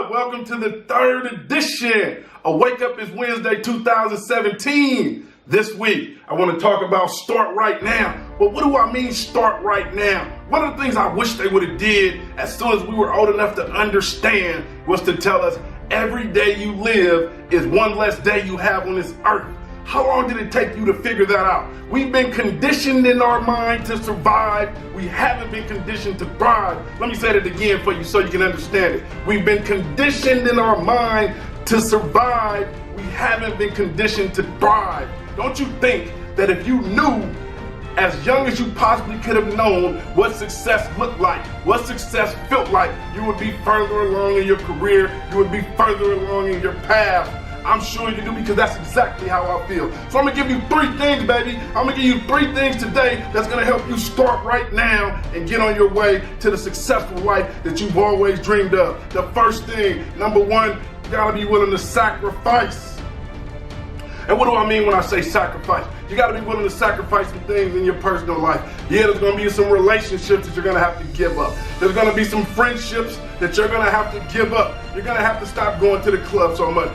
up? Welcome to the third edition of Wake Up is Wednesday 2017. This week, I want to talk about start right now. But what do I mean start right now? One of the things I wish they would have did as soon as we were old enough to understand was to tell us every day you live is one less day you have on this earth. How long did it take you to figure that out? We've been conditioned in our mind to survive. We haven't been conditioned to thrive. Let me say that again for you so you can understand it. We've been conditioned in our mind to survive. We haven't been conditioned to thrive. Don't you think that if you knew as young as you possibly could have known what success looked like, what success felt like, you would be further along in your career, you would be further along in your path? I'm sure you do, because that's exactly how I feel. So I'm gonna give you three things, baby. I'm gonna give you three things today that's gonna help you start right now and get on your way to the successful life that you've always dreamed of. The first thing, number one, you gotta be willing to sacrifice. And what do I mean when I say sacrifice? You gotta be willing to sacrifice some things in your personal life. Yeah, there's gonna be some relationships that you're gonna have to give up. There's gonna be some friendships that you're gonna have to give up. You're gonna have to stop going to the club so much,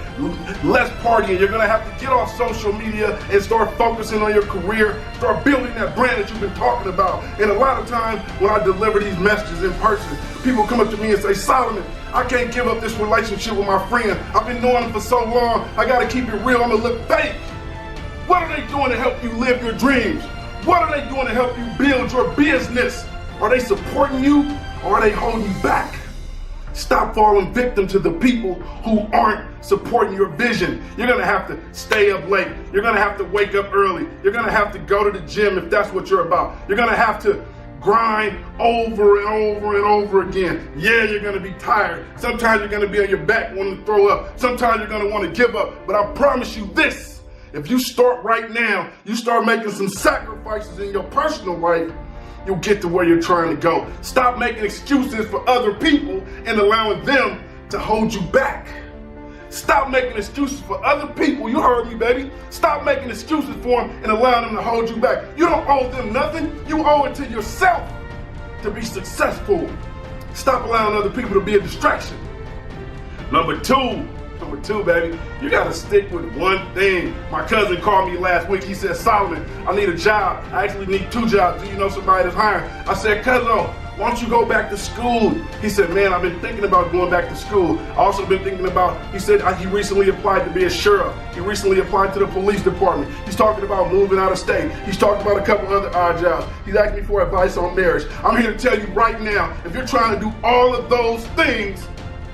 less partying. You're gonna have to get off social media and start focusing on your career, start building that brand that you've been talking about. And a lot of times when I deliver these messages in person, people come up to me and say, Solomon, I can't give up this relationship with my friend. I've been knowing him for so long, I gotta keep it real, I'm gonna look fake. What are they doing to help you live your dreams? What are they doing to help you build your business? Are they supporting you or are they holding you back? Stop falling victim to the people who aren't supporting your vision. You're gonna have to stay up late. You're gonna have to wake up early. You're gonna have to go to the gym if that's what you're about. You're gonna have to grind over and over and over again. Yeah, you're gonna be tired. Sometimes you're gonna be on your back wanting to throw up. Sometimes you're gonna want to give up. But I promise you this, if you start right now, you start making some sacrifices in your personal life, you'll get to where you're trying to go. Stop making excuses for other people and allowing them to hold you back. Stop making excuses for other people. You heard me, baby. Stop making excuses for them and allowing them to hold you back. You don't owe them nothing. You owe it to yourself to be successful. Stop allowing other people to be a distraction. Number two, baby, you gotta stick with one thing. My cousin called me last week. He said, Solomon, I need a job. I actually need two jobs. Do you know somebody that's hiring? I said, cousin, why don't you go back to school? He said, man, I've been thinking about going back to school. I also been thinking about, he said he recently applied to be a sheriff. He recently applied to the police department. He's talking about moving out of state. He's talking about a couple other odd jobs. He's asking me for advice on marriage. I'm here to tell you right now, if you're trying to do all of those things,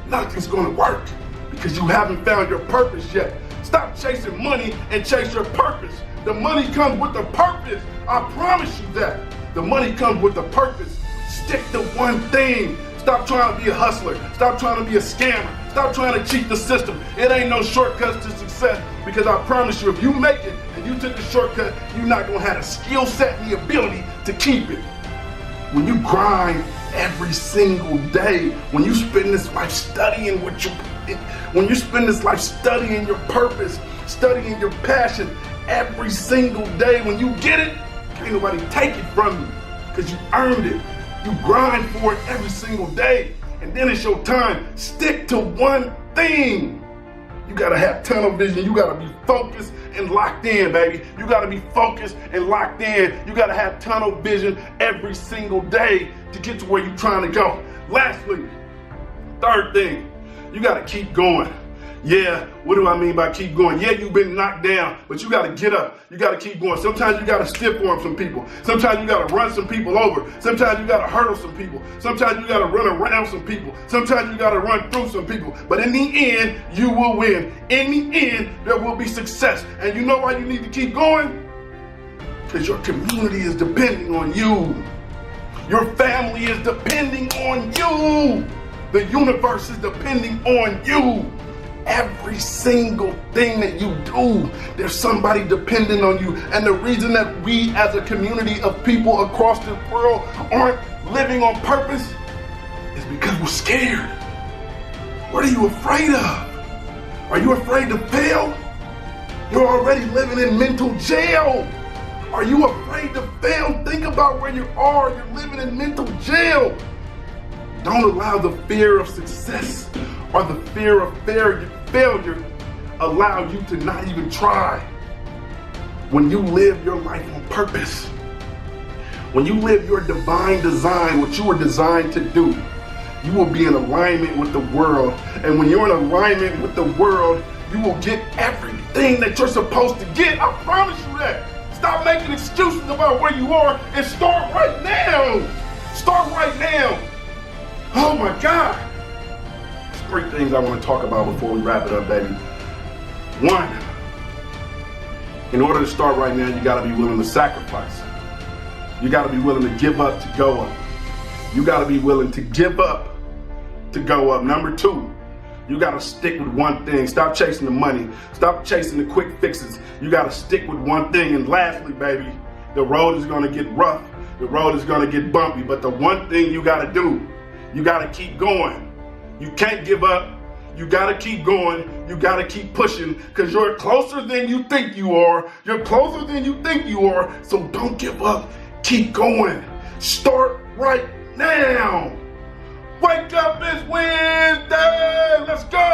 nothing's gonna work because you haven't found your purpose yet. Stop chasing money and chase your purpose. The money comes with the purpose. I promise you that. The money comes with the purpose. Stick to one thing. Stop trying to be a hustler. Stop trying to be a scammer. Stop trying to cheat the system. It ain't no shortcuts to success, because I promise you, if you make it and you took the shortcut, you're not gonna have the skill set and the ability to keep it. When you grind every single day, when you spend this life studying when you spend this life studying your purpose, studying your passion every single day, when you get it, can't nobody take it from you because you earned it. You grind for it every single day, and then it's your time. Stick to one thing. You gotta have tunnel vision. You gotta be focused and locked in, baby. You gotta be focused and locked in. You gotta have tunnel vision every single day to get to where you're trying to go. Lastly, third thing, you gotta keep going. Yeah, what do I mean by keep going? Yeah, you've been knocked down, but you gotta get up. You gotta keep going. Sometimes you gotta stiff arm some people. Sometimes you gotta run some people over. Sometimes you gotta hurdle some people. Sometimes you gotta run around some people. Sometimes you gotta run through some people. But in the end, you will win. In the end, there will be success. And you know why you need to keep going? Because your community is depending on you. Your family is depending on you. The universe is depending on you. Every single thing that you do, there's somebody depending on you. And the reason that we as a community of people across the world aren't living on purpose is because we're scared. What are you afraid of? Are you afraid to fail? You're already living in mental jail. Are you afraid to fail? Think about where you are. You're living in mental jail. Don't allow the fear of success or the fear of failure allow you to not even try. When you live your life on purpose, when you live your divine design, what you were designed to do, you will be in alignment with the world. And when you're in alignment with the world, you will get everything that you're supposed to get. I promise you that. Stop making excuses about where you are and start right now. Start right now. Oh my God. There's 3 things I want to talk about before we wrap it up, baby. 1, in order to start right now, you got to be willing to sacrifice. You got to be willing to give up to go up. You got to be willing to give up to go up. Number 2, you got to stick with one thing. Stop chasing the money. Stop chasing the quick fixes. You got to stick with one thing. And lastly, baby, the road is going to get rough. The road is going to get bumpy. But the one thing you got to do, you got to keep going. You can't give up. You got to keep going. You got to keep pushing because you're closer than you think you are. You're closer than you think you are. So don't give up. Keep going. Start right now. Wake up, it's Wednesday. Let's go.